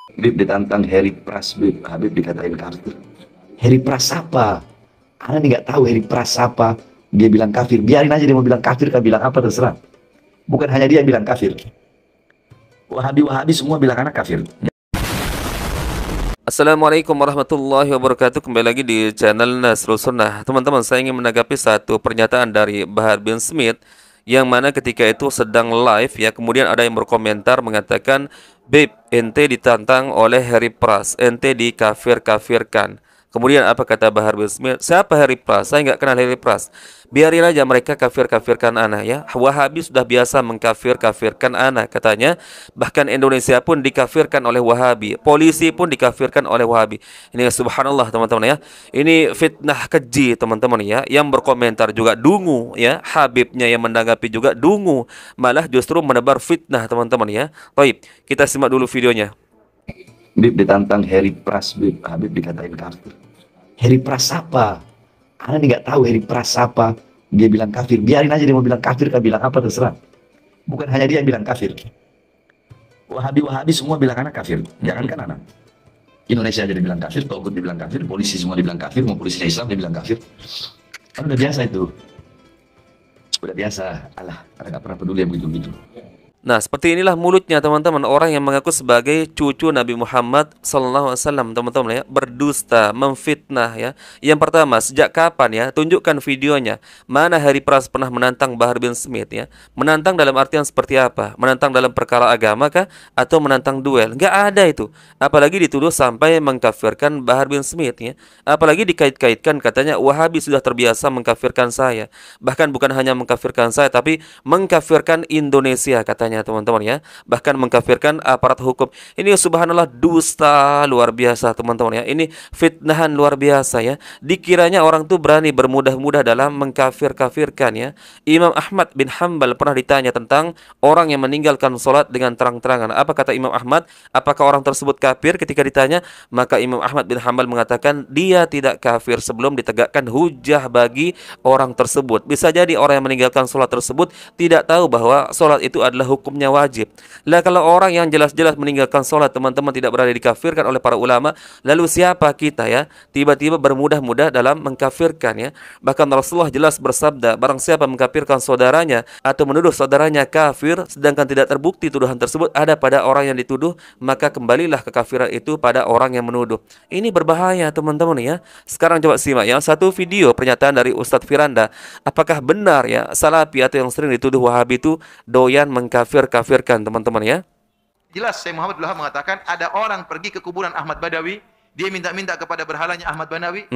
Habib ditantang Heri Pras, Habib dikatain kafir. Heri Pras apa? Anda nggak tahu Heri Pras apa? Dia bilang kafir. Biarin aja dia mau bilang kafir, kan bilang apa terserah. Bukan hanya dia yang bilang kafir. Wahabi-wahabi semua bilang anak kafir. Assalamualaikum warahmatullahi wabarakatuh. Kembali lagi di channel Nasrul Sunnah. Teman-teman, saya ingin menanggapi satu pernyataan dari Bahar bin Smith, yang mana ketika itu sedang live ya, kemudian ada yang berkomentar mengatakan, "Babe, ente ditantang oleh Harry Pras, ente dikafir-kafirkan." Kemudian apa kata Bahar bin Smith? Siapa Harry Pras? Saya nggak kenal Harry Pras. Biarin aja mereka kafir-kafirkan anak ya. Wahabi sudah biasa mengkafir-kafirkan anak katanya. Bahkan Indonesia pun dikafirkan oleh Wahabi. Polisi pun dikafirkan oleh Wahabi. Ini subhanallah teman-teman ya. Ini fitnah keji teman-teman ya. Yang berkomentar juga dungu ya. Habibnya yang menanggapi juga dungu. Malah justru menebar fitnah teman-teman ya. Baik, kita simak dulu videonya. Habib ditantang Heri Pras, Habib dikatain kafir. Heri Pras apa? Anda nggak tahu Heri Pras apa? Dia bilang kafir. Biarin aja dia mau bilang kafir, kan bilang apa terserah. Bukan hanya dia yang bilang kafir. Wahabi-wahabi semua bilang anak kafir. Jangankan anak. Indonesia aja dibilang kafir, Togut dibilang kafir, polisi semua dibilang kafir, mau polisinya Islam dia bilang kafir. Kan udah biasa itu. Udah biasa. Alah, karena nggak pernah peduli yang begitu-begitu. Nah, seperti inilah mulutnya teman-teman, orang yang mengaku sebagai cucu Nabi Muhammad SAW, teman-teman ya, berdusta, memfitnah ya. Yang pertama, sejak kapan ya? Tunjukkan videonya. Mana Harry Pras pernah menantang Bahar bin Smith ya? Menantang dalam artian seperti apa? Menantang dalam perkara agama kah? Atau menantang duel? Nggak ada itu. Apalagi dituduh sampai mengkafirkan Bahar bin Smith ya. Apalagi dikait-kaitkan katanya Wahabi sudah terbiasa mengkafirkan saya. Bahkan bukan hanya mengkafirkan saya, tapi mengkafirkan Indonesia katanya teman-teman ya, bahkan mengkafirkan aparat hukum. Ini subhanallah dusta luar biasa teman-teman ya, ini fitnahan luar biasa ya. Dikiranya orang tuh berani bermudah-mudah dalam mengkafir-kafirkan ya. Imam Ahmad bin Hambal pernah ditanya tentang orang yang meninggalkan sholat dengan terang-terangan. Apa kata Imam Ahmad? Apakah orang tersebut kafir? Ketika ditanya, maka Imam Ahmad bin Hambal mengatakan dia tidak kafir sebelum ditegakkan hujah bagi orang tersebut. Bisa jadi orang yang meninggalkan sholat tersebut tidak tahu bahwa sholat itu adalah hukumnya wajib. Lah kalau orang yang jelas-jelas meninggalkan sholat teman-teman tidak berada dikafirkan oleh para ulama, lalu siapa kita ya tiba-tiba bermudah-mudah dalam mengkafirkan ya. Bahkan Rasulullah jelas bersabda, barang siapa mengkafirkan saudaranya atau menuduh saudaranya kafir sedangkan tidak terbukti tuduhan tersebut ada pada orang yang dituduh, maka kembalilah kekafiran itu pada orang yang menuduh. Ini berbahaya teman-teman ya. Sekarang coba simak ya satu video pernyataan dari Ustadz Firanda. Apakah benar ya Salafi atau yang sering dituduh Wahabi itu doyan mengkafir-kafirkan teman-teman ya? Jelas Syekh Muhammad Abdul Wahab mengatakan ada orang pergi ke kuburan Ahmad Badawi, dia minta-minta kepada berhalanya Ahmad Badawi,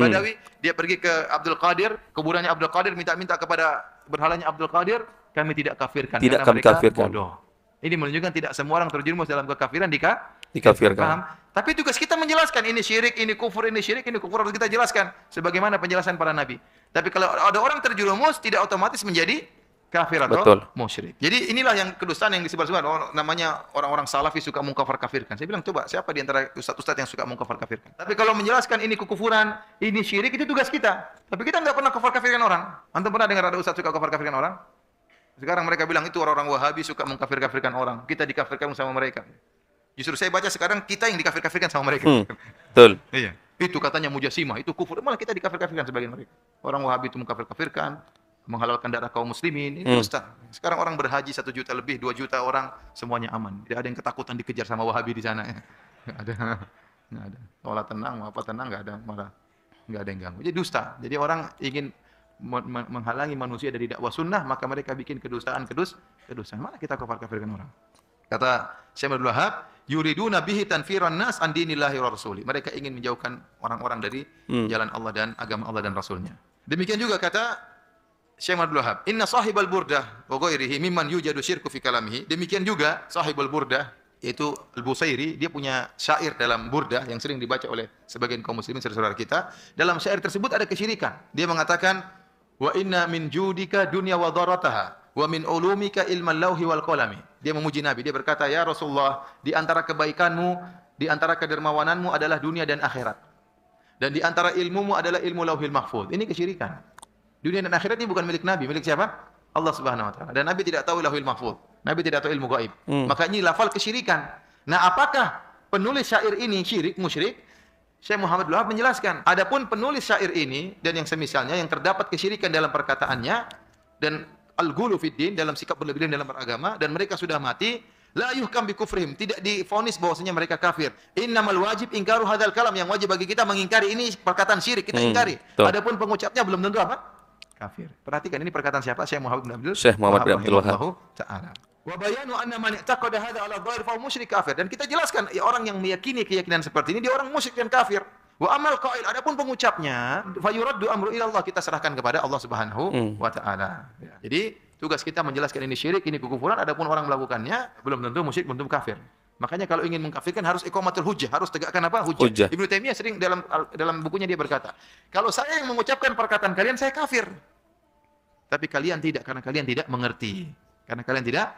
dia pergi ke Abdul Qadir, kuburannya Abdul Qadir, minta-minta kepada berhalanya Abdul Qadir, kami tidak kafirkan Tidak karena kami mereka kafirkan. bodoh. Ini menunjukkan tidak semua orang terjerumus dalam kekafiran Dikafirkan. paham? Tapi tugas kita menjelaskan ini syirik, ini kufur, ini syirik, ini kufur, harus kita jelaskan sebagaimana penjelasan para nabi. Tapi kalau ada orang terjerumus tidak otomatis menjadi kafir atau Betul. musyrik. Jadi inilah yang kedustaan yang disebar-sebar. Namanya orang-orang salafi suka mengkafir-kafirkan. Saya bilang coba siapa di antara ustaz-ustaz yang suka mengkafir-kafirkan? Tapi kalau menjelaskan ini kekufuran, ini syirik, itu tugas kita. Tapi kita nggak pernah kafir-kafirkan orang. Antum pernah dengar ada ustaz suka kafir-kafirkan orang? Sekarang mereka bilang itu orang-orang Wahabi suka mengkafir-kafirkan orang. Kita dikafirkan sama mereka. Justru saya baca sekarang kita yang dikafir-kafirkan sama mereka. Betul. Iya. Itu katanya mujasimah, itu kufur. Malah kita dikafir-kafirkan sebagian mereka. Orang Wahabi itu mengkafir-kafirkan, menghalalkan darah kaum muslimin. Ini dusta. Sekarang orang berhaji 1 juta lebih, 2 juta orang, semuanya aman. Tidak ada yang ketakutan dikejar sama Wahabi di sana. Nggak ada. Nggak ada. Sholat tenang, apa tenang, nggak ada. Malah nggak ada yang ganggu. Jadi dusta. Jadi orang ingin menghalangi manusia dari dakwah sunnah, maka mereka bikin kedustaan. Mana kita kafir-kafirkan orang? Kata Syekh Abdul Wahab, yuriduna bihi tanfiran nas an dinillahi wa rasuli. Mereka ingin menjauhkan orang-orang dari jalan Allah dan agama Allah dan Rasulnya. Demikian juga kata Syekh Abdul Wahab, inna sahibal burdah wa ghairihi mimman yujadu syirku fi kalamihi. Demikian juga sahibul burdah, yaitu Al-Busairi, dia punya syair dalam burdah yang sering dibaca oleh sebagian kaum muslimin saudara kita. Dalam syair tersebut ada kesyirikan. Dia mengatakan, wa inna min judika dunya wa dharataha wa min ulumika ilmal lauhi wal qalami. Dia memuji Nabi, dia berkata, ya Rasulullah, di antara kebaikanmu, di antara kedermawananmu adalah dunia dan akhirat. Dan di antara ilmumu adalah ilmu lauhil mahfuz. Ini kesyirikan. Dunia dan akhirat ini bukan milik Nabi, milik siapa? Allah Subhanahu wa taala. Dan Nabi tidak tahu lauhil mahfuz. Nabi tidak tahu ilmu gaib. Maka ini lafal kesyirikan. Nah, apakah penulis syair ini syirik, musyrik, Syekh Muhammad bin Abdul Wahab menjelaskan. Adapun penulis syair ini dan yang semisalnya yang terdapat kesyirikan dalam perkataannya dan al-ghulu fid din dalam sikap berlebihan dalam beragama dan mereka sudah mati, la yuhkam bi kufrihim, tidak divonis bahwasanya mereka kafir. Innamal wajib ingkaru hadzal kalam, yang wajib bagi kita mengingkari ini perkataan syirik, kita ingkari. Adapun pengucapnya belum tentu apa? Kafir. Perhatikan ini perkataan siapa? Syekh Muhammad bin Abdul Wahab taala. Wa bayanu anna man i'taqada hadza ala dhahir fa musyrik kafir. Dan kita jelaskan ya, orang yang meyakini keyakinan seperti ini dia orang musyrik dan kafir. Wa amal qail, adapun pengucapnya fa yuraddu amru ila Allah, kita serahkan kepada Allah Subhanahu wa taala. Ya. Jadi tugas kita menjelaskan ini syirik, ini kekufuran, adapun orang melakukannya belum tentu musyrik, belum tentu kafir. Makanya kalau ingin mengkafirkan harus iqamatul hujjah, harus tegakkan apa? Hujjah. Ibnu Taimiyah sering dalam bukunya dia berkata, kalau saya yang mengucapkan perkataan kalian saya kafir. Tapi kalian tidak, karena kalian tidak mengerti. Karena kalian tidak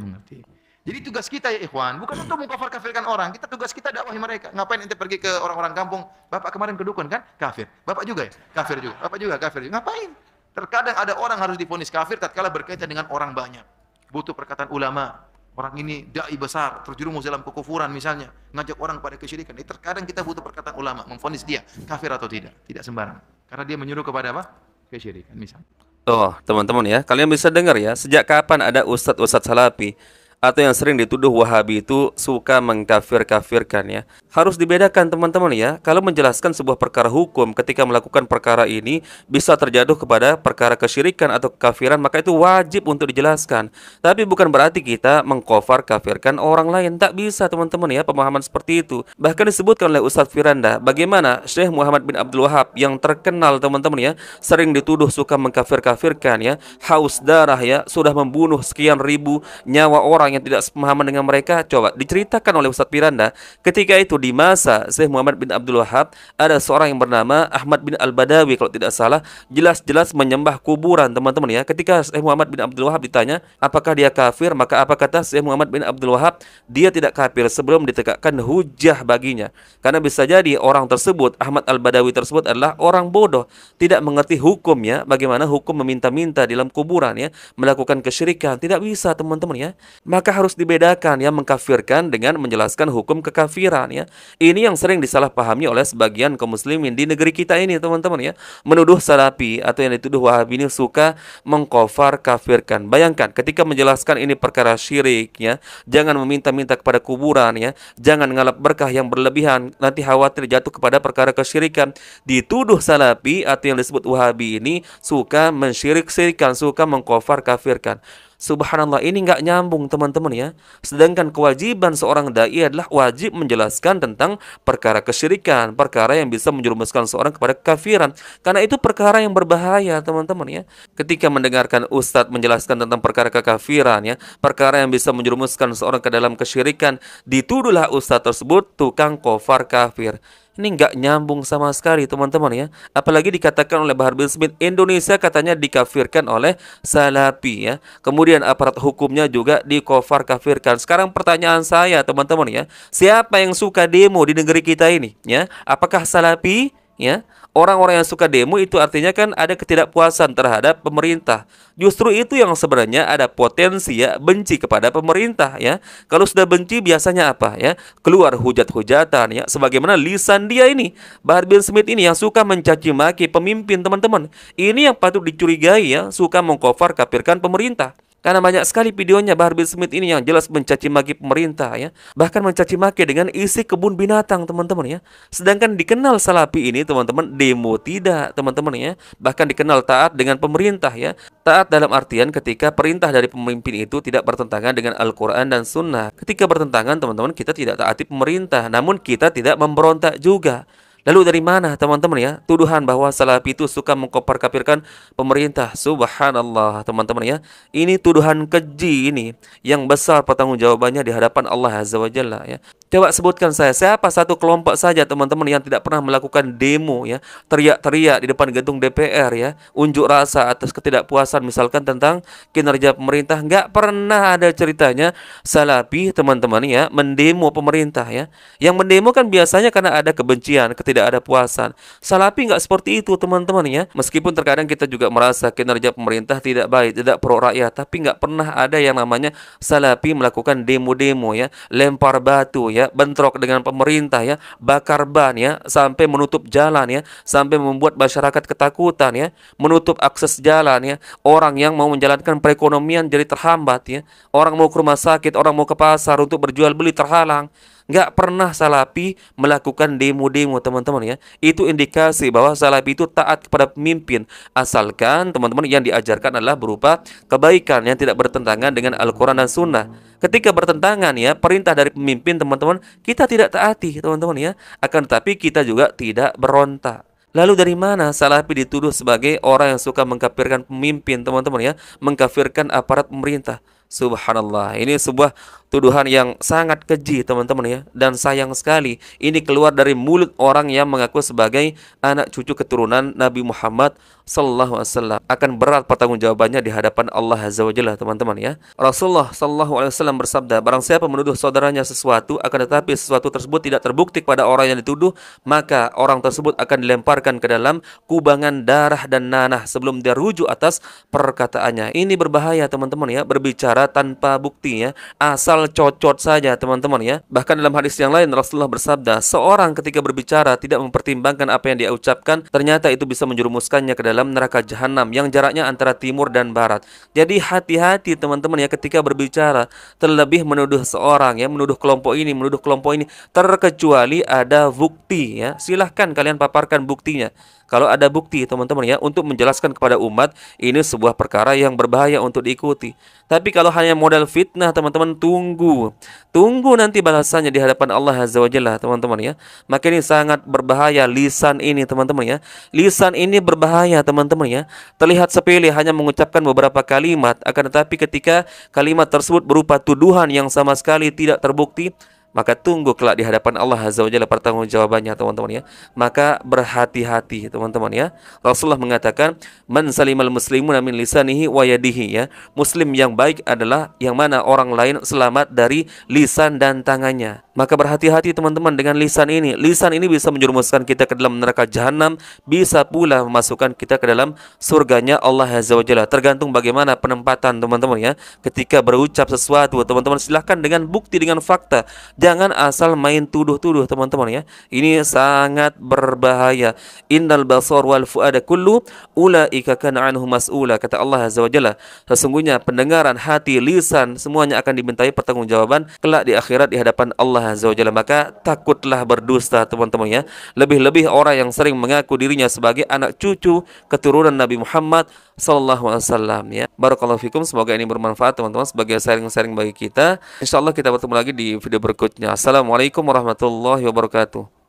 mengerti. Jadi tugas kita ya ikhwan, bukan untuk mengkafir-kafirkan orang. Tugas kita dakwahi mereka. Ngapain ente pergi ke orang-orang kampung? Bapak kemarin ke dukun kan? Kafir. Bapak juga ya? Kafir juga. Bapak juga kafir juga. Ngapain? Terkadang ada orang harus divonis kafir tatkala berkaitan dengan orang banyak. Butuh perkataan ulama. Orang ini dai besar, terjerumus dalam kekufuran misalnya, ngajak orang pada kesyirikan. Terkadang kita butuh perkataan ulama memvonis dia kafir atau tidak. Tidak sembarang. Karena dia menyuruh kepada apa? Kesyirikan misalnya. Oh, teman-teman ya, kalian bisa dengar ya, sejak kapan ada ustadz-ustadz salafi atau yang sering dituduh Wahabi itu suka mengkafir-kafirkan ya. Harus dibedakan teman-teman ya. Kalau menjelaskan sebuah perkara hukum ketika melakukan perkara ini bisa terjatuh kepada perkara kesyirikan atau kekafiran, maka itu wajib untuk dijelaskan. Tapi bukan berarti kita mengkafir kafirkan orang lain. Tak bisa teman-teman ya, pemahaman seperti itu. Bahkan disebutkan oleh Ustadz Firanda bagaimana Syekh Muhammad bin Abdul Wahab yang terkenal teman-teman ya, sering dituduh suka mengkafir-kafirkan ya, haus darah ya, sudah membunuh sekian ribu nyawa orang yang tidak sepemahaman dengan mereka. Coba diceritakan oleh Ustadz Firanda, ketika itu di masa Syekh Muhammad bin Abdul Wahab ada seorang yang bernama Ahmad bin Al-Badawi kalau tidak salah, jelas-jelas menyembah kuburan teman-teman ya. Ketika Syekh Muhammad bin Abdul Wahab ditanya apakah dia kafir, maka apa kata Syekh Muhammad bin Abdul Wahab? Dia tidak kafir sebelum ditegakkan hujah baginya. Karena bisa jadi orang tersebut, Ahmad Al-Badawi tersebut adalah orang bodoh, tidak mengerti hukum ya, bagaimana hukum meminta-minta di dalam kuburan ya, melakukan kesyirikan. Tidak bisa teman-teman ya. Maka harus dibedakan ya, mengkafirkan dengan menjelaskan hukum kekafiran ya. Ini yang sering disalahpahami oleh sebagian kaum muslimin di negeri kita ini teman-teman ya. Menuduh salafi atau yang dituduh Wahabi ini suka mengkafir kafirkan. Bayangkan ketika menjelaskan ini perkara syirik ya, jangan meminta-minta kepada kuburan ya, jangan ngalap berkah yang berlebihan, nanti khawatir jatuh kepada perkara kesyirikan. Dituduh salafi atau yang disebut Wahabi ini suka mensyirik-syirikan, suka mengkafir kafirkan. Subhanallah, ini nggak nyambung teman-teman ya. Sedangkan kewajiban seorang dai adalah wajib menjelaskan tentang perkara kesyirikan, perkara yang bisa menjerumuskan seorang kepada kekafiran. Karena itu perkara yang berbahaya teman-teman ya. Ketika mendengarkan ustadz menjelaskan tentang perkara kekafiran ya, perkara yang bisa menjerumuskan seorang ke dalam kesyirikan, dituduhlah ustadz tersebut tukang kafir kafir. Ini nggak nyambung sama sekali teman-teman ya. Apalagi dikatakan oleh Bahar bin Smith, Indonesia katanya dikafirkan oleh salafi ya. Kemudian aparat hukumnya juga dikafir kafirkan. Sekarang pertanyaan saya teman-teman ya, siapa yang suka demo di negeri kita ini ya? Apakah salafi ya? Orang-orang yang suka demo itu artinya kan ada ketidakpuasan terhadap pemerintah. Justru itu yang sebenarnya ada potensi ya, benci kepada pemerintah ya. Kalau sudah benci biasanya apa ya? Keluar hujat-hujatan ya. Sebagaimana lisan dia ini, Bahar bin Smith ini yang suka mencaci maki pemimpin teman-teman. Ini yang patut dicurigai ya, suka mengkafir kafirkan pemerintah. Karena banyak sekali videonya Bahar bin Smith ini yang jelas mencaci maki pemerintah ya. Bahkan mencaci maki dengan isi kebun binatang teman-teman ya. Sedangkan dikenal salafi ini teman-teman demo tidak teman-teman ya. Bahkan dikenal taat dengan pemerintah ya. Taat dalam artian ketika perintah dari pemimpin itu tidak bertentangan dengan Al-Quran dan Sunnah. Ketika bertentangan teman-teman kita tidak taati pemerintah, namun kita tidak memberontak juga. Lalu dari mana teman-teman ya tuduhan bahwa salafi itu suka mengkafir kafirkan pemerintah? Subhanallah teman-teman ya. Ini tuduhan keji ini yang besar pertanggungjawabannya di hadapan Allah Azza wa Jalla ya. Coba sebutkan siapa satu kelompok saja teman-teman yang tidak pernah melakukan demo ya, teriak-teriak di depan gedung DPR ya, unjuk rasa atas ketidakpuasan misalkan tentang kinerja pemerintah. Nggak pernah ada ceritanya salafi teman-teman ya mendemo pemerintah ya. Yang mendemo kan biasanya karena ada kebencian, ketidakpuasan tidak ada puasan. Salafi nggak seperti itu teman-teman ya. Meskipun terkadang kita juga merasa kinerja pemerintah tidak baik, tidak pro rakyat, tapi nggak pernah ada yang namanya salafi melakukan demo-demo ya, lempar batu ya, bentrok dengan pemerintah ya, bakar ban ya, sampai menutup jalan ya, sampai membuat masyarakat ketakutan ya, menutup akses jalan ya, orang yang mau menjalankan perekonomian jadi terhambat ya, orang mau ke rumah sakit, orang mau ke pasar untuk berjual beli terhalang. Nggak pernah salafi melakukan demo-demo teman-teman ya. Itu indikasi bahwa salafi itu taat kepada pemimpin, asalkan teman-teman yang diajarkan adalah berupa kebaikan yang tidak bertentangan dengan Al-Quran dan Sunnah. Ketika bertentangan ya perintah dari pemimpin teman-teman, kita tidak taati teman-teman ya. Akan tetapi kita juga tidak berontak. Lalu dari mana salafi dituduh sebagai orang yang suka mengkafirkan pemimpin teman-teman ya, mengkafirkan aparat pemerintah? Subhanallah, ini sebuah tuduhan yang sangat keji teman-teman ya, dan sayang sekali ini keluar dari mulut orang yang mengaku sebagai anak cucu keturunan Nabi Muhammad sallallahu alaihi wasallam. Akan berat pertanggungjawabannya di hadapan Allah Azza wa Jalla teman-teman ya. Rasulullah sallallahu alaihi wasallam bersabda, barang siapa menuduh saudaranya sesuatu akan tetapi sesuatu tersebut tidak terbukti kepada orang yang dituduh, maka orang tersebut akan dilemparkan ke dalam kubangan darah dan nanah sebelum dia rujuk atas perkataannya. Ini berbahaya teman-teman ya, berbicara tanpa bukti ya, asal cocot saja teman-teman ya. Bahkan dalam hadis yang lain Rasulullah bersabda, seorang ketika berbicara tidak mempertimbangkan apa yang dia ucapkan, ternyata itu bisa menjerumuskannya ke dalam neraka jahanam yang jaraknya antara timur dan barat. Jadi hati-hati teman-teman ya ketika berbicara, terlebih menuduh seorang ya, menuduh kelompok ini, menuduh kelompok ini, terkecuali ada bukti ya. Silahkan kalian paparkan buktinya. Kalau ada bukti teman-teman ya, untuk menjelaskan kepada umat, ini sebuah perkara yang berbahaya untuk diikuti. Tapi kalau hanya modal fitnah teman-teman, tunggu nanti balasannya di hadapan Allah Azza wa Jalla teman-teman ya. Maka ini sangat berbahaya lisan ini teman-teman ya. Lisan ini berbahaya teman-teman ya. Terlihat sepele hanya mengucapkan beberapa kalimat, akan tetapi ketika kalimat tersebut berupa tuduhan yang sama sekali tidak terbukti, maka tunggu kelak di hadapan Allah Azza wa Jalla pertanggungjawabannya teman-teman ya. Maka berhati-hati teman-teman ya. Rasulullah mengatakan, man salimal muslimuna min lisanihi wa yadihi ya. Muslim yang baik adalah yang mana orang lain selamat dari lisan dan tangannya. Maka berhati-hati teman-teman dengan lisan ini. Lisan ini bisa menjerumuskan kita ke dalam neraka jahanam, bisa pula memasukkan kita ke dalam surganya Allah Azza wa Jalla. Tergantung bagaimana penempatan teman-teman ya. Ketika berucap sesuatu teman-teman, silahkan dengan bukti, dengan fakta. Jangan asal main tuduh-tuduh teman-teman ya. Ini sangat berbahaya. Innal basar wal fuada kullu ulaika kana anhu mas'ula, kata Allah Azza wa Jalla. Sesungguhnya pendengaran, hati, lisan semuanya akan dimintai pertanggungjawaban kelak di akhirat di hadapan Allah Azza wa Jalla. Maka takutlah berdusta teman-teman ya. Lebih-lebih orang yang sering mengaku dirinya sebagai anak cucu keturunan Nabi Muhammad sallallahu alaihi wasallam ya. Barakallahu fikum, semoga ini bermanfaat teman-teman sebagai sharing-sharing bagi kita. Insyaallah kita bertemu lagi di video berikutnya. Assalamualaikum warahmatullahi wabarakatuh.